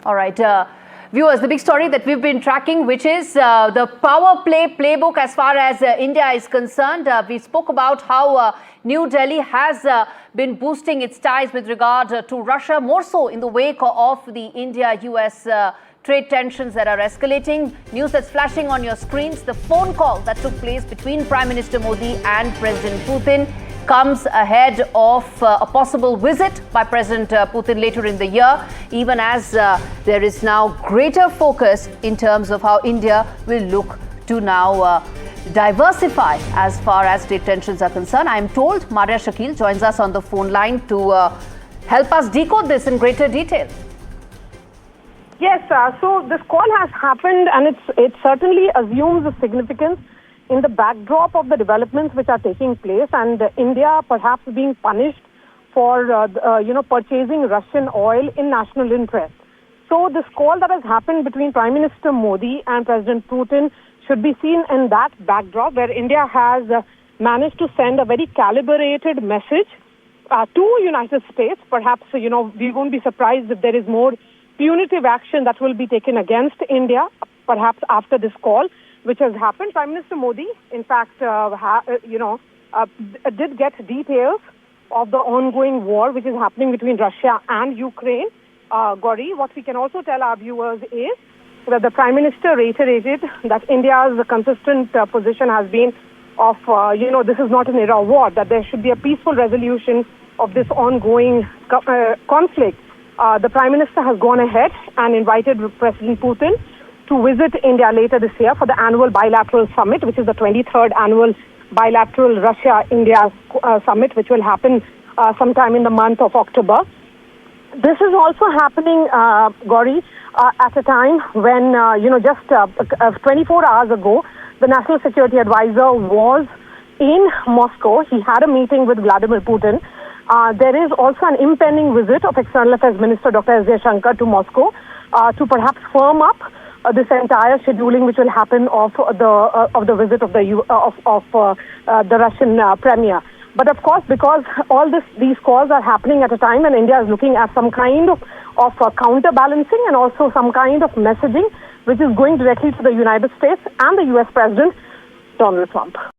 All right. Viewers, the big story that we've been tracking, which is the power play playbook as far as India is concerned. We spoke about how New Delhi has been boosting its ties with regard to Russia, more so in the wake of the India-US trade tensions that are escalating. News that's flashing on your screens, the phone call that took place between Prime Minister Modi and President Putin comes ahead of a possible visit by President Putin later in the year, even as there is now greater focus in terms of how India will look to now diversify as far as trade tensions are concerned. I am told Maria Shakil joins us on the phone line to help us decode this in greater detail. Yes, so this call has happened, and it certainly assumes a significance in the backdrop of the developments which are taking place, and India perhaps being punished for purchasing Russian oil in national interest. So this call that has happened between Prime Minister Modi and President Putin should be seen in that backdrop, where India has managed to send a very calibrated message to United States. Perhaps we won't be surprised if there is more punitive action that will be taken against India, perhaps after this call which has happened. Prime Minister Modi, in fact, did get details of the ongoing war which is happening between Russia and Ukraine. Gauri, what we can also tell our viewers is that the Prime Minister reiterated that India's consistent position has been of, this is not an era of war, that there should be a peaceful resolution of this ongoing conflict. The Prime Minister has gone ahead and invited President Putin to visit India later this year for the annual bilateral summit, which is the 23rd annual bilateral Russia-India summit, which will happen sometime in the month of October. This is also happening, Gauri, at a time when, just 24 hours ago, the National Security Advisor was in Moscow. He had a meeting with Vladimir Putin. There is also an impending visit of External Affairs Minister Dr. S. Jaishankar to Moscow to perhaps firm up this entire scheduling which will happen of the visit of the Russian Premier. But of course, because all these calls are happening at a time when India is looking at some kind of counterbalancing and also some kind of messaging which is going directly to the United States and the US President Donald Trump.